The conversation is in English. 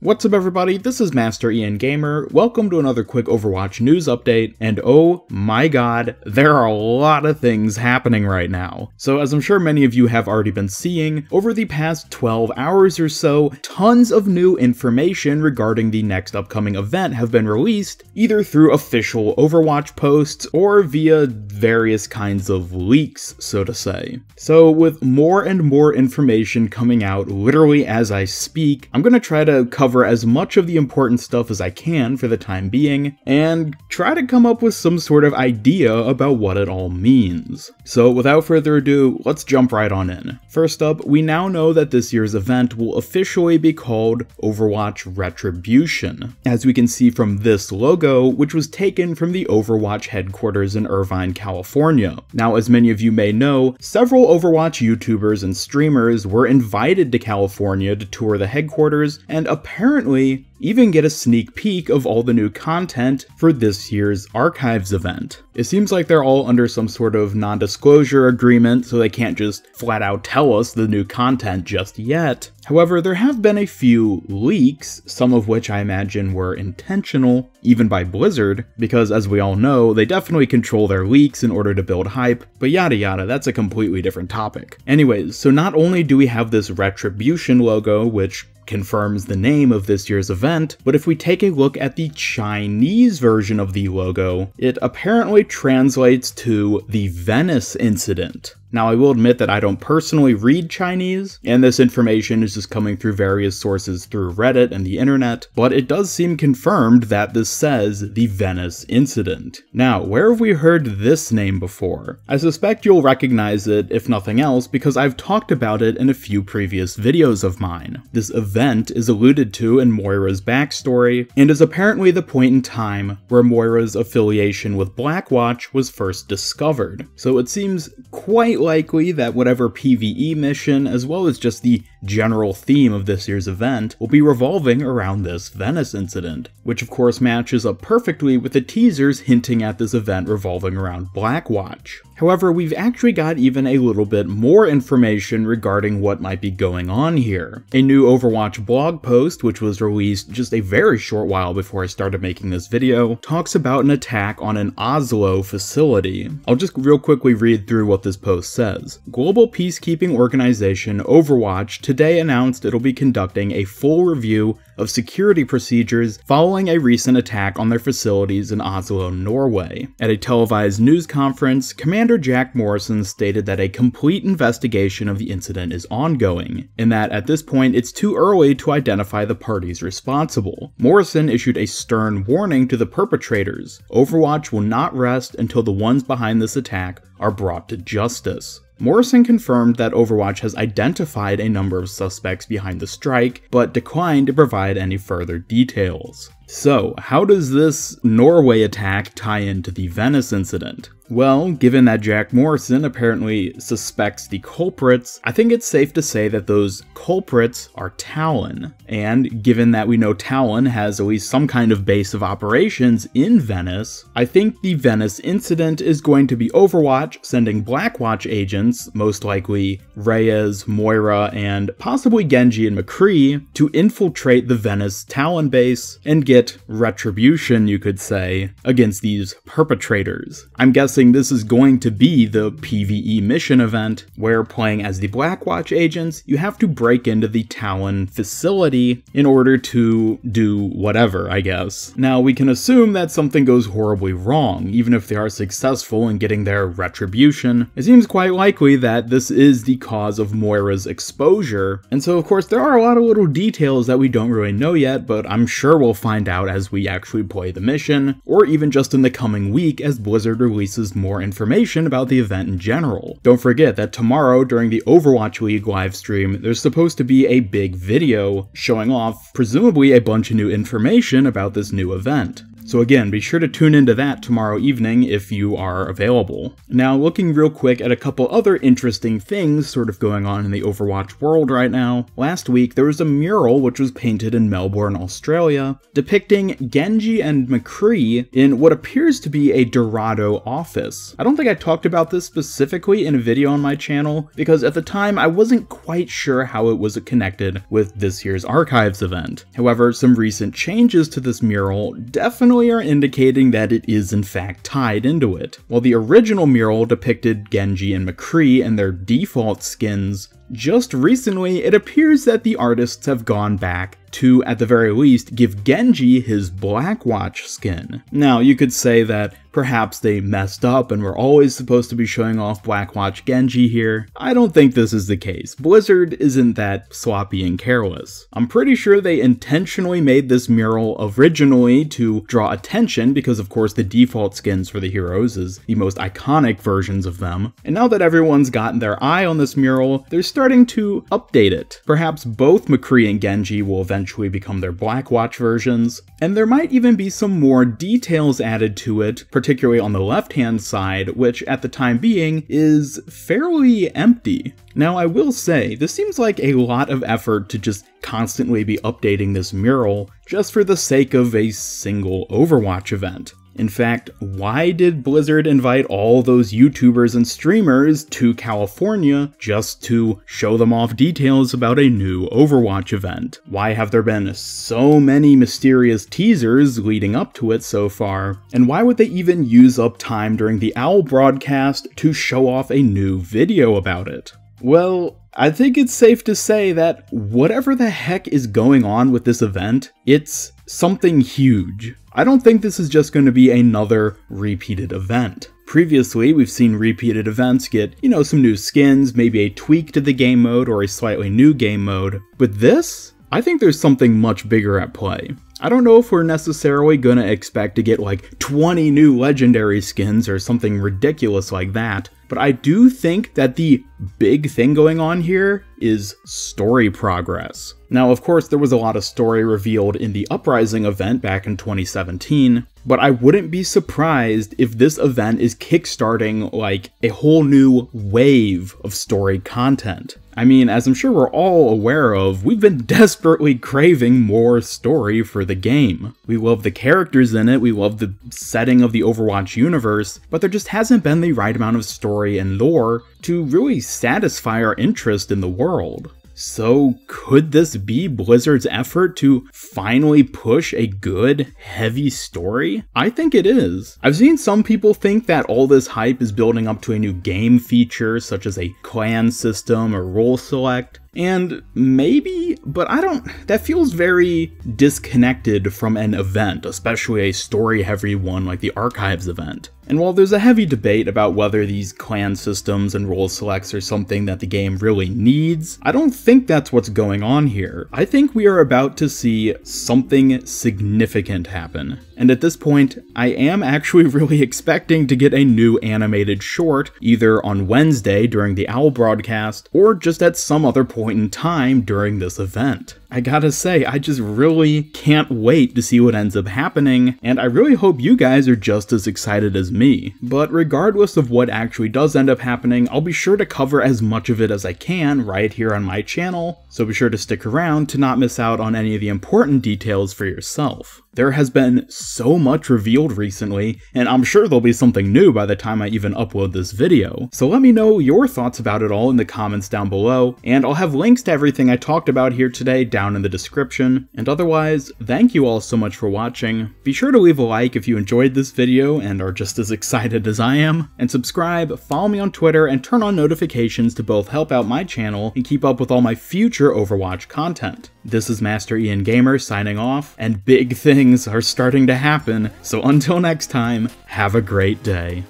What's up everybody, this is Master Ian Gamer. Welcome to another quick Overwatch news update, and oh my god, there are a lot of things happening right now. So as I'm sure many of you have already been seeing, over the past 12 hours or so, tons of new information regarding the next upcoming event have been released, either through official Overwatch posts or via various kinds of leaks, so to say. So with more and more information coming out literally as I speak, I'm gonna try to cover as much of the important stuff as I can for the time being, and try to come up with some sort of idea about what it all means. So without further ado, let's jump right on in. First up, we now know that this year's event will officially be called Overwatch Retribution, as we can see from this logo, which was taken from the Overwatch headquarters in Irvine, California. Now, as many of you may know, several Overwatch YouTubers and streamers were invited to California to tour the headquarters, and apparently even get a sneak peek of all the new content for this year's Archives event. It seems like they're all under some sort of non-disclosure agreement, so they can't just flat out tell us the new content just yet. However, there have been a few leaks, some of which I imagine were intentional, even by Blizzard, because as we all know, they definitely control their leaks in order to build hype, but yada yada, that's a completely different topic. Anyways, so not only do we have this Retribution logo, which confirms the name of this year's event, but if we take a look at the Chinese version of the logo, it apparently translates to the Venice Incident. Now, I will admit that I don't personally read Chinese, and this information is just coming through various sources through Reddit and the internet, but it does seem confirmed that this says the Venice Incident. Now, where have we heard this name before? I suspect you'll recognize it, if nothing else, because I've talked about it in a few previous videos of mine. This event is alluded to in Moira's backstory, and is apparently the point in time where Moira's affiliation with Blackwatch was first discovered. So it seems quite likely that whatever PvE mission, as well as just the general theme of this year's event, will be revolving around this Venice Incident, which of course matches up perfectly with the teasers hinting at this event revolving around Blackwatch. However, we've actually got even a little bit more information regarding what might be going on here. A new Overwatch blog post, which was released just a very short while before I started making this video, talks about an attack on an Oslo facility. I'll just real quickly read through what this post says. Global peacekeeping organization Overwatch today announced it'll be conducting a full review of security procedures following a recent attack on their facilities in Oslo, Norway. At a televised news conference, Commander Jack Morrison stated that a complete investigation of the incident is ongoing, and that at this point it's too early to identify the parties responsible. Morrison issued a stern warning to the perpetrators. Overwatch will not rest until the ones behind this attack are brought to justice. Morrison confirmed that Overwatch has identified a number of suspects behind the strike, but declined to provide any further details. So, how does this Norway attack tie into the Venice Incident? Well, given that Jack Morrison apparently suspects the culprits, I think it's safe to say that those culprits are Talon. And given that we know Talon has at least some kind of base of operations in Venice, I think the Venice Incident is going to be Overwatch sending Blackwatch agents, most likely Reyes, Moira, and possibly Genji and McCree, to infiltrate the Venice Talon base and get retribution, you could say, against these perpetrators. I'm guessing this is going to be the PvE mission event, where playing as the Blackwatch agents, you have to break into the Talon facility in order to do whatever, I guess. Now, we can assume that something goes horribly wrong, even if they are successful in getting their retribution. It seems quite likely that this is the cause of Moira's exposure, and so of course there are a lot of little details that we don't really know yet, but I'm sure we'll find out as we actually play the mission, or even just in the coming week as Blizzard releases more information about the event in general. Don't forget that tomorrow during the Overwatch League livestream, there's supposed to be a big video showing off presumably a bunch of new information about this new event. So again, be sure to tune into that tomorrow evening if you are available. Now, looking real quick at a couple other interesting things sort of going on in the Overwatch world right now. Last week, there was a mural which was painted in Melbourne, Australia, depicting Genji and McCree in what appears to be a Dorado office. I don't think I talked about this specifically in a video on my channel, because at the time I wasn't quite sure how it was connected with this year's Archives event. However, some recent changes to this mural definitely are indicating that it is in fact tied into it. While the original mural depicted Genji and McCree and their default skins, just recently it appears that the artists have gone back to, at the very least, give Genji his Blackwatch skin. Now, you could say that perhaps they messed up and were always supposed to be showing off Blackwatch Genji here. I don't think this is the case. Blizzard isn't that sloppy and careless. I'm pretty sure they intentionally made this mural originally to draw attention because, of course, the default skins for the heroes is the most iconic versions of them. And now that everyone's gotten their eye on this mural, they're starting to update it. Perhaps both McCree and Genji will eventually become their Blackwatch versions, and there might even be some more details added to it, particularly on the left-hand side, which at the time being is fairly empty. Now, I will say, this seems like a lot of effort to just constantly be updating this mural just for the sake of a single Overwatch event. In fact, why did Blizzard invite all those YouTubers and streamers to California just to show them off details about a new Overwatch event? Why have there been so many mysterious teasers leading up to it so far? And why would they even use up time during the OWL broadcast to show off a new video about it? Well, I think it's safe to say that whatever the heck is going on with this event, it's something huge. I don't think this is just going to be another repeated event. Previously, we've seen repeated events get, some new skins, maybe a tweak to the game mode or a slightly new game mode. With this, I think there's something much bigger at play. I don't know if we're necessarily gonna expect to get like 20 new legendary skins or something ridiculous like that, but I do think that the big thing going on here is story progress. Now, of course, there was a lot of story revealed in the Uprising event back in 2017, but I wouldn't be surprised if this event is kickstarting like a whole new wave of story content. I mean, as I'm sure we're all aware of, we've been desperately craving more story for the game. We love the characters in it, we love the setting of the Overwatch universe, but there just hasn't been the right amount of story and lore to really satisfy our interest in the world. So could this be Blizzard's effort to finally push a good, heavy story? I think it is. I've seen some people think that all this hype is building up to a new game feature, such as a clan system or role select. And maybe, but that feels very disconnected from an event, especially a story-heavy one like the Archives event. And while there's a heavy debate about whether these clan systems and role selects are something that the game really needs, I don't think that's what's going on here. I think we are about to see something significant happen. And at this point, I am actually really expecting to get a new animated short, either on Wednesday during the OWL broadcast, or just at some other point in time during this event. I gotta say, I just really can't wait to see what ends up happening, and I really hope you guys are just as excited as me. But regardless of what actually does end up happening, I'll be sure to cover as much of it as I can right here on my channel, so be sure to stick around to not miss out on any of the important details for yourself. There has been so much revealed recently, and I'm sure there'll be something new by the time I even upload this video. So let me know your thoughts about it all in the comments down below, and I'll have links to everything I talked about here today down in the description. And otherwise, thank you all so much for watching. Be sure to leave a like if you enjoyed this video and are just as excited as I am, and subscribe, follow me on Twitter, and turn on notifications to both help out my channel and keep up with all my future Overwatch content. This is Master Ian Gamer signing off, and big things are starting to happen, so until next time, have a great day.